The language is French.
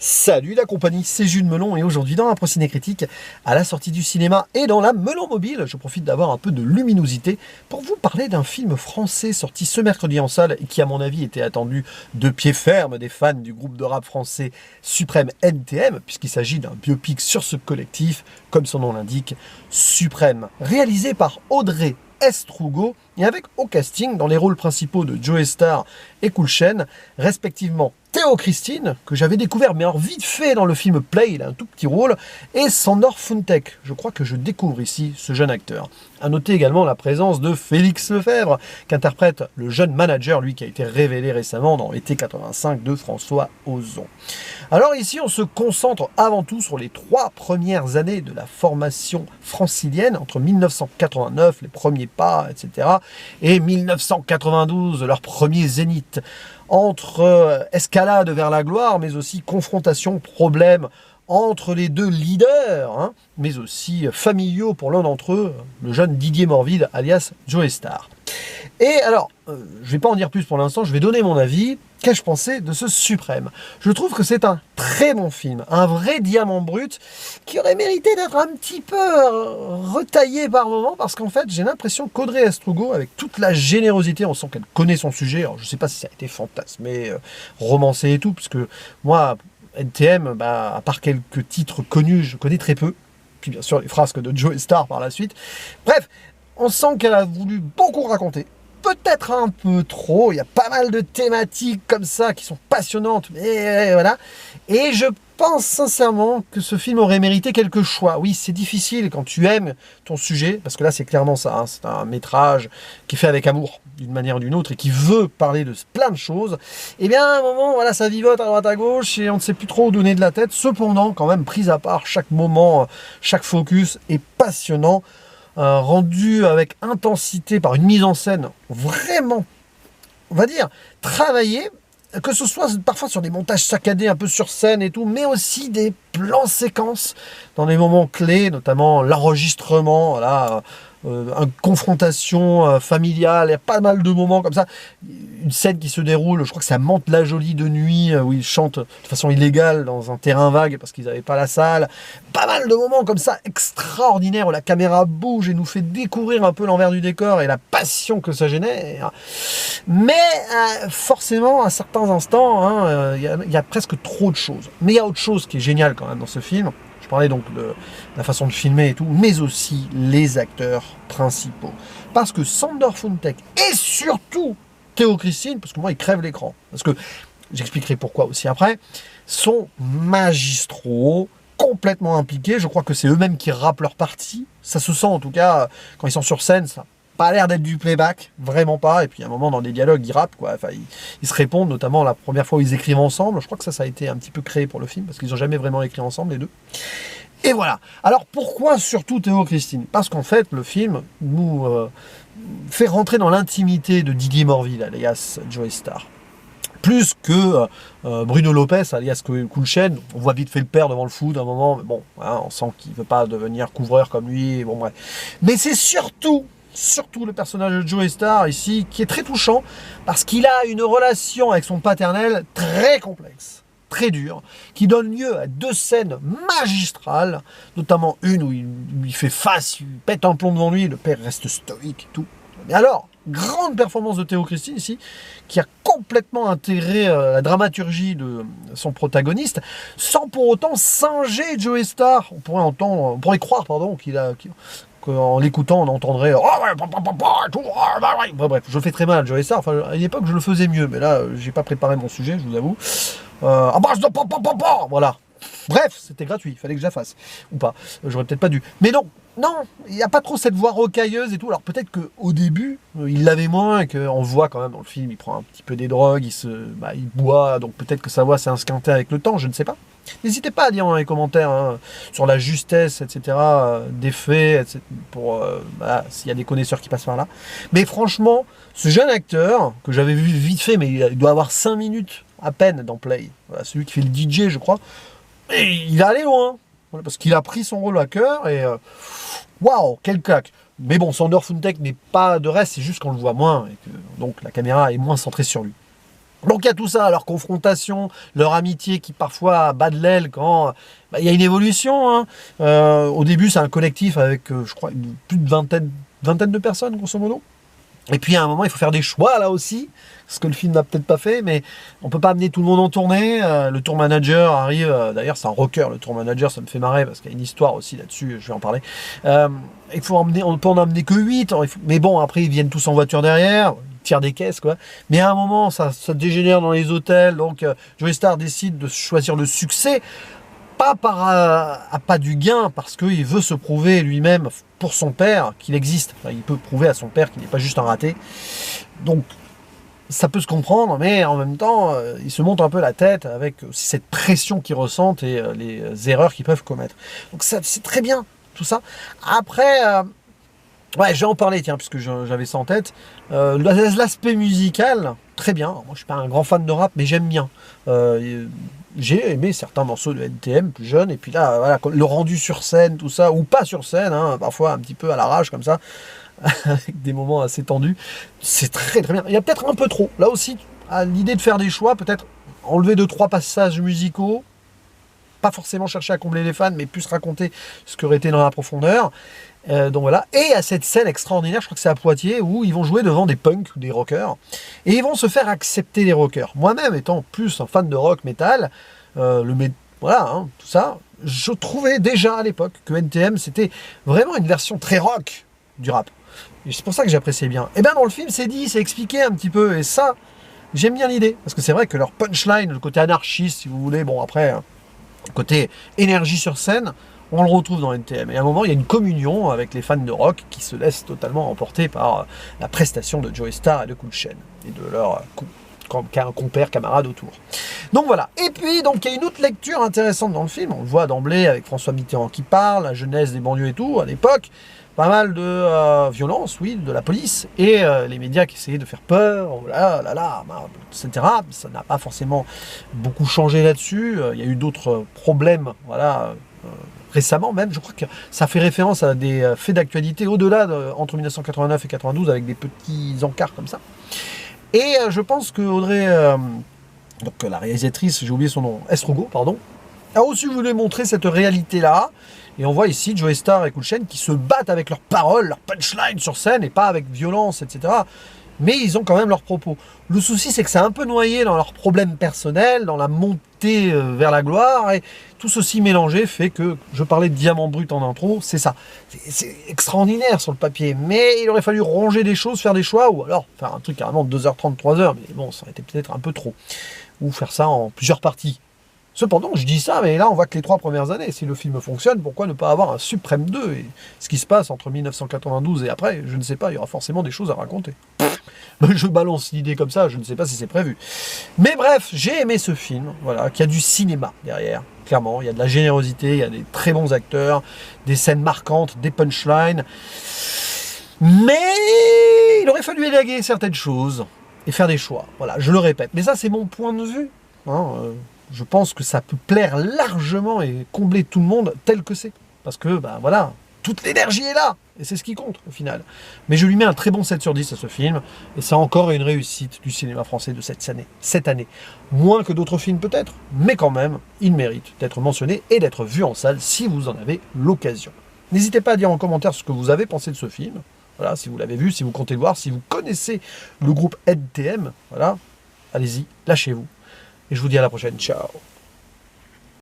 Salut la compagnie, c'est Jules Melon et aujourd'hui dans un ciné critique, à la sortie du cinéma et dans la Melon Mobile, je profite d'avoir un peu de luminosité pour vous parler d'un film français sorti ce mercredi en salle et qui à mon avis était attendu de pied ferme des fans du groupe de rap français Suprême NTM, puisqu'il s'agit d'un biopic sur ce collectif, comme son nom l'indique, Suprême, réalisé par Audrey Estrugo et avec au casting dans les rôles principaux de Joey Starr et Cool Chain, respectivement Théo Christine, que j'avais découvert mais alors vite fait dans le film Play, il a un tout petit rôle, et Sandor Funtek. Je crois que je découvre ici ce jeune acteur. À noter également la présence de Félix Lefebvre, qu'interprète le jeune manager, lui qui a été révélé récemment dans Été 85 de François Ozon. Alors ici, on se concentre avant tout sur les 3 premières années de la formation francilienne, entre 1989, les premiers pas, etc., et 1992, leur premier zénith, entre escalade vers la gloire, mais aussi confrontation, problème entre les deux leaders, hein, mais aussi familiaux pour l'un d'entre eux, le jeune Didier Morville, alias Joey Starr. Et alors, je ne vais pas en dire plus pour l'instant, je vais donner mon avis. Qu'ai-je pensé de ce Suprême? Je trouve que c'est un très bon film, un vrai diamant brut, qui aurait mérité d'être un petit peu retaillé par moment, parce qu'en fait, j'ai l'impression qu'Audrey Estrugo, avec toute la générosité, on sent qu'elle connaît son sujet, alors je ne sais pas si ça a été fantasmé, romancé et tout, parce que moi, NTM, à part quelques titres connus, je connais très peu, puis bien sûr les frasques de Joey Starr par la suite. Bref, on sent qu'elle a voulu beaucoup raconter, peut-être un peu trop, il y a pas mal de thématiques comme ça qui sont passionnantes, mais voilà. Et je pense sincèrement que ce film aurait mérité quelques choix. Oui, c'est difficile quand tu aimes ton sujet, parce que là c'est clairement ça, hein, c'est un métrage qui est fait avec amour, d'une manière ou d'une autre, et qui veut parler de plein de choses. Et bien à un moment, voilà, ça vivote à droite à gauche, et on ne sait plus trop où donner de la tête. Cependant, quand même, pris à part, chaque moment, chaque focus est passionnant, rendu avec intensité par une mise en scène vraiment, on va dire, travaillée, que ce soit parfois sur des montages saccadés un peu sur scène et tout, mais aussi des plans séquences dans des moments clés, notamment l'enregistrement, voilà, une confrontation familiale, il y a pas mal de moments comme ça, une scène qui se déroule, je crois que c'est à Mantes-la-Jolie de nuit, où ils chantent de façon illégale dans un terrain vague parce qu'ils n'avaient pas la salle, pas mal de moments comme ça extraordinaires où la caméra bouge et nous fait découvrir un peu l'envers du décor et la passion que ça génère, mais forcément à certains instants, hein, y a presque trop de choses, mais il y a autre chose qui est génial quand même dans ce film. Je parlais donc de la façon de filmer et tout, mais aussi les acteurs principaux. Parce que Sandor Funtek et surtout Théo Christine, parce que moi, il crève l'écran. Parce que, j'expliquerai pourquoi aussi après, sont magistraux, complètement impliqués. Je crois que c'est eux-mêmes qui rappent leur partie. Ça se sent en tout cas, quand ils sont sur scène, ça n'a pas l'air d'être du playback, vraiment pas. Et puis à un moment, dans des dialogues, ils rappent, quoi. Enfin, ils se répondent, notamment la première fois où ils écrivent ensemble. Je crois que ça a été un petit peu créé pour le film, parce qu'ils n'ont jamais vraiment écrit ensemble, les deux. Et voilà. Alors pourquoi surtout Théo Christine? Parce qu'en fait, le film nous fait rentrer dans l'intimité de Didier Morville, alias Joey Starr. Plus que Bruno Lopez, alias Cool Chain. On voit vite fait le père devant le foot à un moment, mais bon, hein, on sent qu'il ne veut pas devenir couvreur comme lui, bon bref. Mais c'est surtout le personnage de Joey Starr ici, qui est très touchant, parce qu'il a une relation avec son paternel très complexe, très dure, qui donne lieu à 2 scènes magistrales, notamment une où il fait face, il pète un plomb devant lui, le père reste stoïque et tout. Mais alors, grande performance de Théo Christine ici, qui a complètement intégré la dramaturgie de son protagoniste, sans pour autant singer Joey Starr. On pourrait croire, pardon, qu'en l'écoutant, on entendrait oh ouais, tout, bref, je le fais très mal, Joey Starr. Enfin, à l'époque, je le faisais mieux, mais là, j'ai pas préparé mon sujet, je vous avoue. Voilà. Bref, c'était gratuit, il fallait que je la fasse. Ou pas, j'aurais peut-être pas dû. Mais non, il n'y a pas trop cette voix rocailleuse et tout. Alors peut-être qu'au début, il l'avait moins, et qu'on voit quand même dans le film, il prend un petit peu des drogues, il boit, donc peut-être que sa voix s'est esquintée avec le temps, je ne sais pas. N'hésitez pas à dire dans les commentaires hein, sur la justesse, etc., des faits, etc., pour s'il y a des connaisseurs qui passent par là. Mais franchement, ce jeune acteur, que j'avais vu vite fait, mais il doit avoir 5 minutes à peine dans Play, voilà, celui qui fait le DJ, je crois, et il va aller loin, voilà, parce qu'il a pris son rôle à cœur, et waouh, quel claque. Mais bon, Sandor Funtek n'est pas de reste, c'est juste qu'on le voit moins, et que donc la caméra est moins centrée sur lui. Donc il y a tout ça, leur confrontation, leur amitié qui parfois bat de l'aile quand il y a une évolution. Hein. Au début, c'est un collectif avec, je crois, plus de vingtaine de personnes, grosso modo. Et puis à un moment, il faut faire des choix là aussi, ce que le film n'a peut-être pas fait, mais on peut pas amener tout le monde en tournée. Le tour manager arrive, d'ailleurs c'est un rocker, le tour manager, ça me fait marrer parce qu'il y a une histoire aussi là-dessus, je vais en parler. On peut en amener que 8, mais bon, après ils viennent tous en voiture derrière, ils tirent des caisses quoi. Mais à un moment, ça dégénère dans les hôtels, donc Joey Starr décide de choisir le succès. Pas à pas du gain, parce qu'il veut se prouver lui-même pour son père qu'il existe. Enfin, il peut prouver à son père qu'il n'est pas juste un raté. Donc, ça peut se comprendre, mais en même temps, il se monte un peu la tête avec aussi cette pression qu'ils ressentent et les erreurs qu'ils peuvent commettre. Donc, c'est très bien, tout ça. Après, ouais, je vais en parler, tiens, puisque j'avais ça en tête. L'aspect musical, très bien. Moi, je suis pas un grand fan de rap, mais j'aime bien. J'ai aimé certains morceaux de NTM plus jeunes, et puis là, voilà, le rendu sur scène, tout ça, ou pas sur scène, hein, parfois un petit peu à l'arrache comme ça, avec des moments assez tendus, c'est très très bien. Il y a peut-être un peu trop, là aussi, à l'idée de faire des choix, peut-être enlever 2-3 passages musicaux, pas forcément chercher à combler les fans, mais plus raconter ce qui aurait été dans la profondeur. Donc voilà. Et à cette scène extraordinaire, je crois que c'est à Poitiers, où ils vont jouer devant des punks ou des rockers, et ils vont se faire accepter les rockers. Moi-même, étant plus un fan de rock metal, voilà, hein, tout ça, je trouvais déjà à l'époque que NTM, c'était vraiment une version très rock du rap. Et c'est pour ça que j'appréciais bien. Et bien dans le film, c'est dit, c'est expliqué un petit peu, et ça, j'aime bien l'idée, parce que c'est vrai que leur punchline, le côté anarchiste, si vous voulez, bon après, côté énergie sur scène, on le retrouve dans NTM. Et à un moment, il y a une communion avec les fans de rock qui se laissent totalement emporter par la prestation de Joey Starr et de Cool Chain et de leur compère, camarade autour. Donc voilà. Et puis, donc, il y a une autre lecture intéressante dans le film. On le voit d'emblée avec François Mitterrand qui parle, la jeunesse des banlieues et tout, à l'époque. Pas mal de violence, oui, de la police, et les médias qui essayaient de faire peur, etc. Ça n'a pas forcément beaucoup changé là-dessus. Il y a eu d'autres problèmes, voilà, récemment même. Je crois que ça fait référence à des faits d'actualité au-delà entre 1989 et 92, avec des petits encarts comme ça. Et je pense que Audrey, donc la réalisatrice, j'ai oublié son nom, Estrugo, pardon, a aussi voulu montrer cette réalité-là. Et on voit ici Joey Starr et Cool Chain qui se battent avec leurs paroles, leurs punchlines sur scène, et pas avec violence, etc. Mais ils ont quand même leurs propos. Le souci, c'est que c'est un peu noyé dans leurs problèmes personnels, dans la montée vers la gloire, et tout ceci mélangé fait que, je parlais de diamant brut en intro, c'est ça. C'est extraordinaire sur le papier, mais il aurait fallu ranger des choses, faire des choix, ou alors faire un truc carrément de 2h30, 3h, mais bon, ça aurait été peut-être un peu trop. Ou faire ça en plusieurs parties. Cependant, je dis ça, mais là, on voit que les 3 premières années, si le film fonctionne, pourquoi ne pas avoir un Suprême 2 ? Et ce qui se passe entre 1992 et après, je ne sais pas, il y aura forcément des choses à raconter. Je balance l'idée comme ça, je ne sais pas si c'est prévu. Mais bref, j'ai aimé ce film, voilà, qui a du cinéma derrière, clairement. Il y a de la générosité, il y a des très bons acteurs, des scènes marquantes, des punchlines. Mais il aurait fallu élaguer certaines choses et faire des choix. Voilà, je le répète. Mais ça, c'est mon point de vue. Hein, je pense que ça peut plaire largement et combler tout le monde tel que c'est. Parce que, ben voilà, toute l'énergie est là. Et c'est ce qui compte, au final. Mais je lui mets un très bon 7 sur 10 à ce film. Et c'est encore une réussite du cinéma français de cette année. Moins que d'autres films peut-être, mais quand même, il mérite d'être mentionné et d'être vu en salle si vous en avez l'occasion. N'hésitez pas à dire en commentaire ce que vous avez pensé de ce film. Voilà, si vous l'avez vu, si vous comptez le voir, si vous connaissez le groupe NTM, voilà, allez-y, lâchez-vous. Et je vous dis à la prochaine. Ciao.